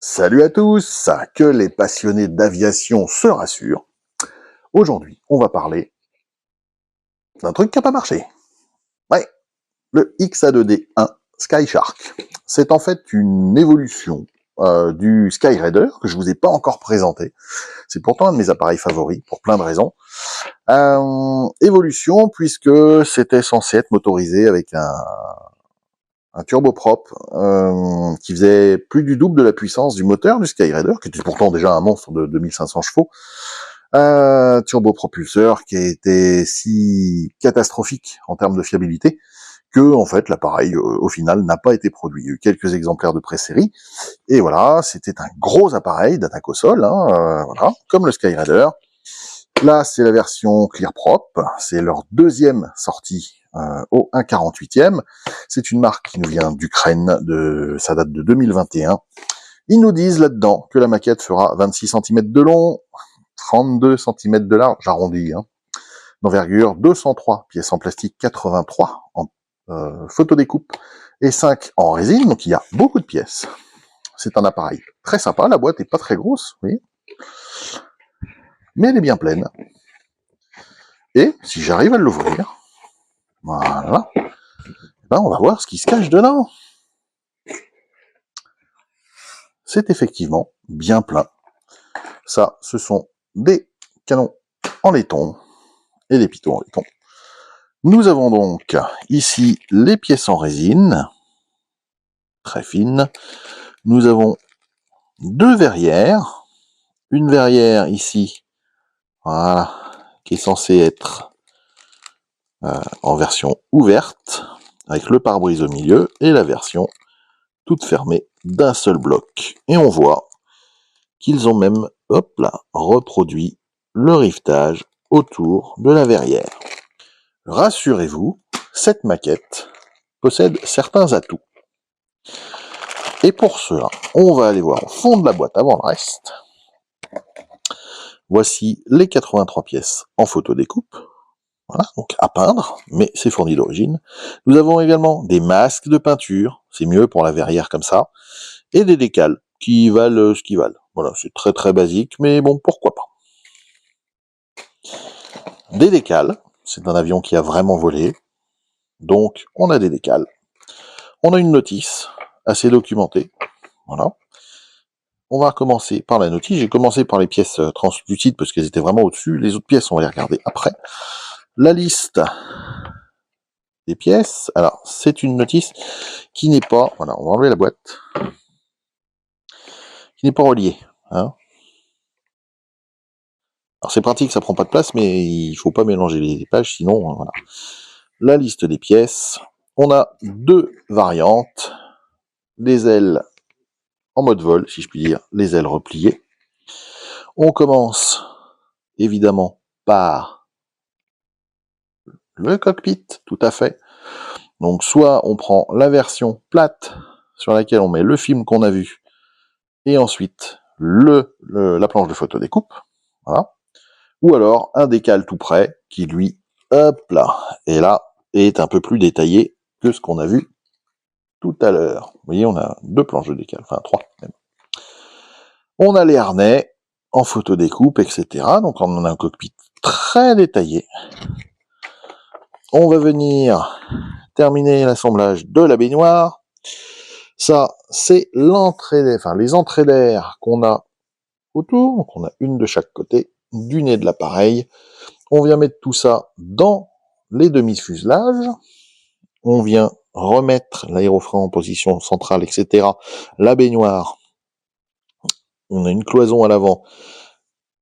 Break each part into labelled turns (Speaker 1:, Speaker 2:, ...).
Speaker 1: Salut à tous, que les passionnés d'aviation se rassurent. Aujourd'hui, on va parler d'un truc qui n'a pas marché. Ouais, le XA2D1 Skyshark. C'est en fait une évolution du Skyraider que je vous ai pas encore présenté. C'est pourtant un de mes appareils favoris pour plein de raisons. Évolution puisque c'était censé être motorisé avec un turboprop qui faisait plus du double de la puissance du moteur du Skyraider, qui était pourtant déjà un monstre de 2500 chevaux. Un turbopropulseur qui a été si catastrophique en termes de fiabilité que, en fait, l'appareil, au final, n'a pas été produit. Il y a eu quelques exemplaires de pré-série, et voilà, c'était un gros appareil d'attaque au sol, voilà, comme le Skyraider. Là, c'est la version ClearProp, c'est leur deuxième sortie au 1/48e. C'est une marque qui nous vient d'Ukraine, ça date de 2021. Ils nous disent là-dedans que la maquette fera 26 cm de long, 32 cm de large, j'arrondis, d'envergure, 203 pièces en plastique, 83 en photodécoupe et 5 en résine, donc il y a beaucoup de pièces. C'est un appareil très sympa, la boîte est pas très grosse, vous voyez, mais elle est bien pleine. Et si j'arrive à l'ouvrir, voilà, ben on va voir ce qui se cache dedans. C'est effectivement bien plein. Ça, ce sont des canons en laiton et des pitons en laiton. Nous avons donc ici les pièces en résine, très fines. Nous avons deux verrières. Une verrière ici, voilà, qui est censée être en version ouverte, avec le pare-brise au milieu, et la version toute fermée d'un seul bloc. Et on voit qu'ils ont même, hop là, reproduit le rivetage autour de la verrière. Rassurez-vous, cette maquette possède certains atouts. Et pour cela, on va aller voir au fond de la boîte avant le reste. Voici les 83 pièces en photodécoupe. Voilà, donc à peindre, mais c'est fourni d'origine. Nous avons également des masques de peinture, c'est mieux pour la verrière comme ça, et des décals qui valent ce qu'ils valent. Voilà, c'est très très basique, mais bon, pourquoi pas. Des décals, c'est un avion qui a vraiment volé, donc on a des décals. On a une notice assez documentée, voilà. On va commencer par la notice. J'ai commencé par les pièces translucides parce qu'elles étaient vraiment au-dessus. Les autres pièces, on va les regarder après. La liste des pièces. Alors, c'est une notice qui n'est pas... Voilà, on va enlever la boîte. Qui n'est pas reliée. Hein. Alors, c'est pratique, ça prend pas de place, mais il faut pas mélanger les pages, sinon, voilà. La liste des pièces. On a deux variantes. Les ailes en mode vol, si je puis dire. Les ailes repliées. On commence, évidemment, par le cockpit, tout à fait. Donc soit on prend la version plate sur laquelle on met le film qu'on a vu et ensuite la planche de photo découpe, voilà. Ou alors un décal tout prêt qui lui, hop là, et là est un peu plus détaillé que ce qu'on a vu tout à l'heure. Vous voyez, on a deux planches de décal, enfin trois même. On a les harnais en photo découpe, etc. Donc on a un cockpit très détaillé. On va venir terminer l'assemblage de la baignoire. Ça, c'est les entrées d'air qu'on a autour. Donc, on a une de chaque côté du nez de l'appareil. On vient mettre tout ça dans les demi-fuselages. On vient remettre l'aérofrein en position centrale, etc. La baignoire. On a une cloison à l'avant.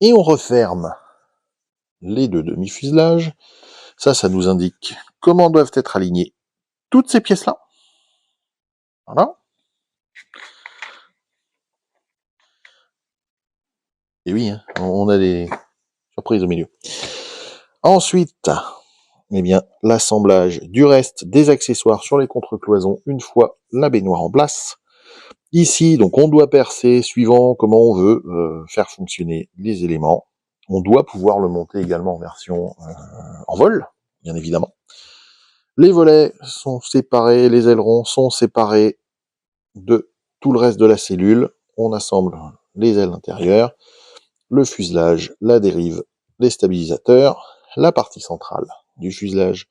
Speaker 1: Et on referme les deux demi-fuselages. Ça nous indique comment doivent être alignées toutes ces pièces-là. Voilà. Et oui, hein, on a des surprises au milieu. Ensuite, eh bien, l'assemblage du reste des accessoires sur les contre-cloisons une fois la baignoire en place. Ici, donc, on doit percer suivant comment on veut faire fonctionner les éléments. On doit pouvoir le monter également en version en vol, bien évidemment. Les volets sont séparés, les ailerons sont séparés de tout le reste de la cellule. on assemble les ailes intérieures, le fuselage, la dérive, les stabilisateurs, la partie centrale du fuselage.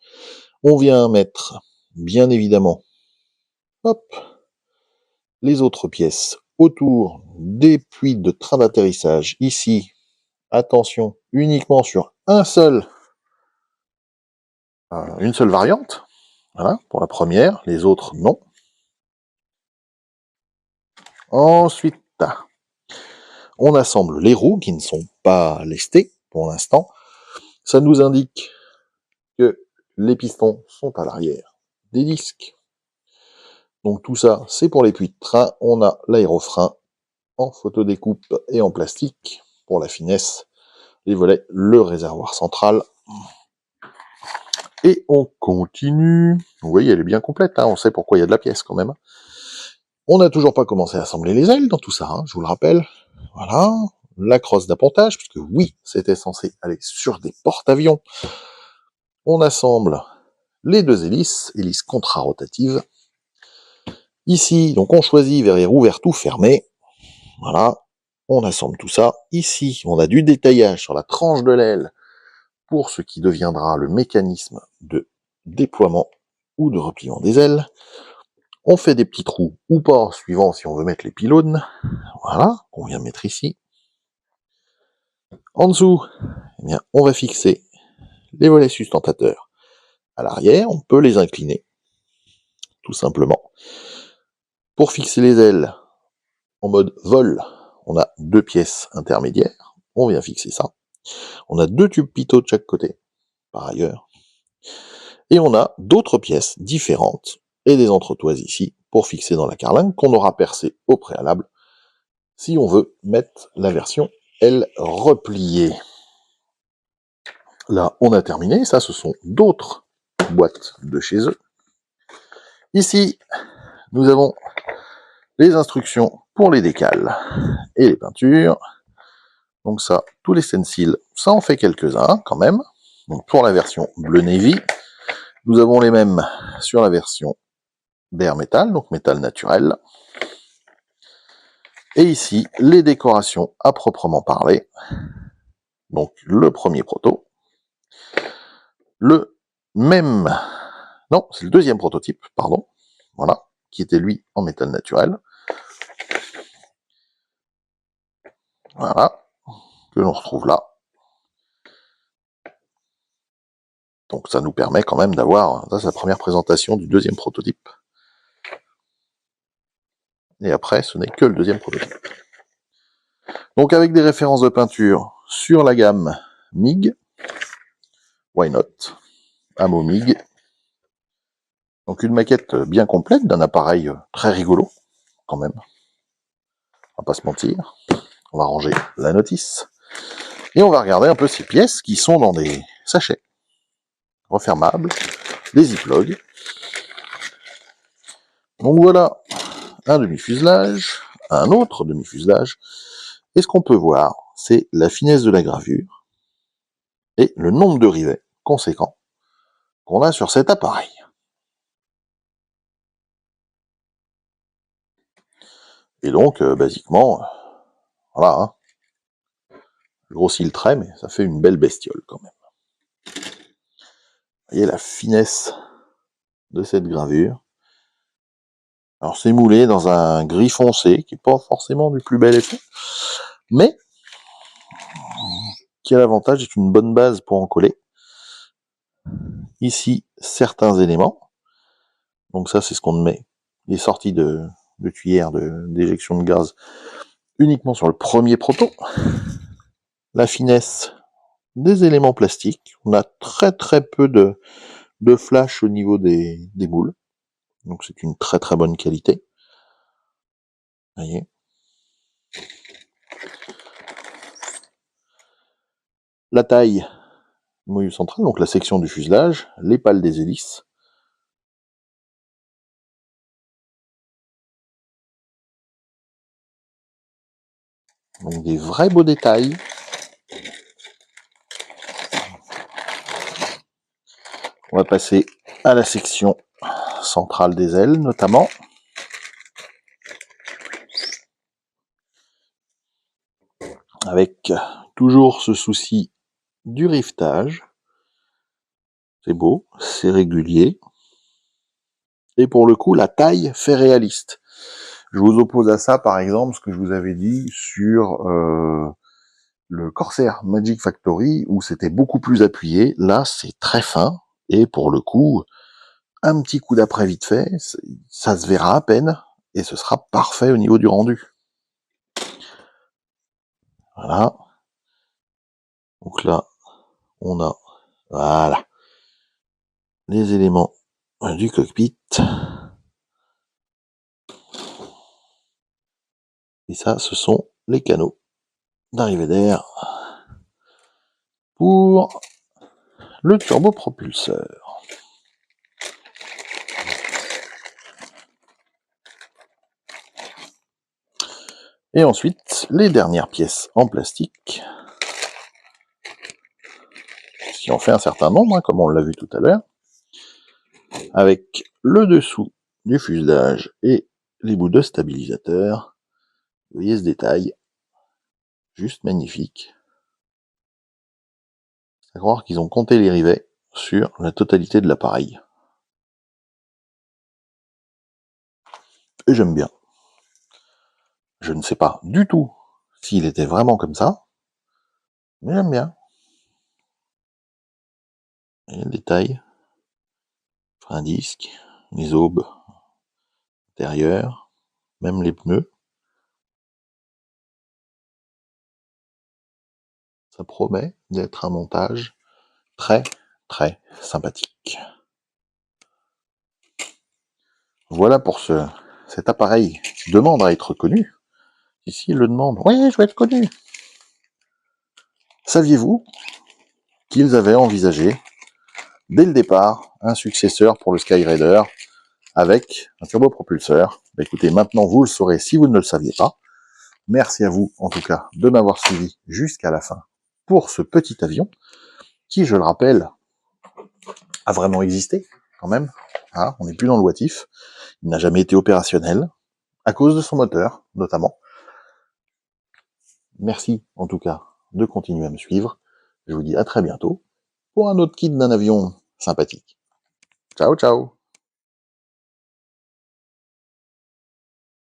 Speaker 1: On vient mettre, bien évidemment, hop, les autres pièces autour des puits de train d'atterrissage. Ici, attention, uniquement sur une seule variante. Voilà, pour la première, les autres non. Ensuite, on assemble les roues qui ne sont pas lestées pour l'instant. Ça nous indique que les pistons sont à l'arrière des disques. Donc tout ça, c'est pour les puits de train. On a l'aérofrein en photodécoupe et en plastique pour la finesse. Les volets, le réservoir central. Et on continue. Vous voyez, elle est bien complète. On sait pourquoi il y a de la pièce quand même. On n'a toujours pas commencé à assembler les ailes dans tout ça, je vous le rappelle. Voilà. La crosse d'appontage, puisque oui, c'était censé aller sur des porte-avions. On assemble les deux hélices contrarotatives. Ici, donc on choisit verrière ouverte ou fermée. Voilà. On assemble tout ça. Ici, on a du détaillage sur la tranche de l'aile pour ce qui deviendra le mécanisme de déploiement ou de repliement des ailes. On fait des petits trous ou pas, suivant si on veut mettre les pylônes. Voilà, qu'on vient mettre ici. En dessous, eh bien, on va fixer les volets sustentateurs. À l'arrière, on peut les incliner, tout simplement. Pour fixer les ailes en mode vol, on a deux pièces intermédiaires. On vient fixer ça. On a deux tubes pitot de chaque côté, par ailleurs. Et on a d'autres pièces différentes et des entretoises ici pour fixer dans la carlingue qu'on aura percé au préalable si on veut mettre la version aile repliée. Là, on a terminé. Ça, ce sont d'autres boîtes de chez eux. Ici, nous avons les instructions pour les décals et les peintures. Donc ça, tous les stencils, ça en fait quelques-uns quand même. Donc pour la version bleu navy, nous avons les mêmes sur la version bare metal, donc métal naturel. Et ici, les décorations à proprement parler. Donc le premier proto. Le même... Non, c'est le deuxième prototype, pardon. Voilà, qui était lui en métal naturel. Voilà, que l'on retrouve là. Donc ça nous permet quand même d'avoir... Ça, c'est la première présentation du deuxième prototype. Et après, ce n'est que le deuxième prototype. Donc avec des références de peinture sur la gamme MIG, Why Not, Amo MIG. Donc une maquette bien complète d'un appareil très rigolo, quand même. On va pas se mentir. On va ranger la notice. Et on va regarder un peu ces pièces qui sont dans des sachets refermables, des ziplocs. Donc voilà un demi-fuselage, un autre demi-fuselage. Et ce qu'on peut voir, c'est la finesse de la gravure et le nombre de rivets conséquents qu'on a sur cet appareil. Et donc, basiquement, voilà, je grossis le trait, mais ça fait une belle bestiole quand même. Vous voyez la finesse de cette gravure. Alors c'est moulé dans un gris foncé, qui n'est pas forcément du plus bel effet, mais qui a l'avantage d'être une bonne base pour en coller. Ici, certains éléments. Donc ça, c'est ce qu'on met, les sorties de tuyères d'éjection de gaz, uniquement sur le premier proto. La finesse des éléments plastiques. On a très peu de flash au niveau des moules. Donc c'est une très bonne qualité. Vous voyez. La taille du moyeu central, donc la section du fuselage, les pales des hélices. Donc des vrais beaux détails. On va passer à la section centrale des ailes, notamment. avec toujours ce souci du rivetage. C'est beau, c'est régulier. Et pour le coup, la taille fait réaliste. Je vous oppose à ça, par exemple, ce que je vous avais dit sur le Corsair Magic Factory, où c'était beaucoup plus appuyé. Là, c'est très fin. Et pour le coup, un petit coup d'après vite fait, ça se verra à peine. Et ce sera parfait au niveau du rendu. Voilà. Donc là, on a, voilà, les éléments du cockpit. Et ça, ce sont les canaux d'arrivée d'air pour le turbopropulseur. Et ensuite, les dernières pièces en plastique, qui en fait un certain nombre, hein, comme on l'a vu tout à l'heure, avec le dessous du fuselage et les bouts de stabilisateur. Vous voyez ce détail, juste magnifique. C'est à croire qu'ils ont compté les rivets sur la totalité de l'appareil. Et j'aime bien. Je ne sais pas du tout s'il était vraiment comme ça, mais j'aime bien. Et le détail, frein disque, les aubes intérieures, même les pneus. Ça promet d'être un montage très très sympathique. Voilà pour cet appareil qui demande à être connu. Ici, il le demande. Oui, je vais être connu. Saviez-vous qu'ils avaient envisagé, dès le départ, un successeur pour le Skyraider avec un turbopropulseur? Bah, écoutez, maintenant vous le saurez si vous ne le saviez pas. Merci à vous, en tout cas, de m'avoir suivi jusqu'à la fin pour ce petit avion qui, je le rappelle, a vraiment existé, quand même. Hein, on n'est plus dans le what if. Il n'a jamais été opérationnel, à cause de son moteur, notamment. Merci, en tout cas, de continuer à me suivre. Je vous dis à très bientôt pour un autre kit d'un avion sympathique. Ciao, ciao!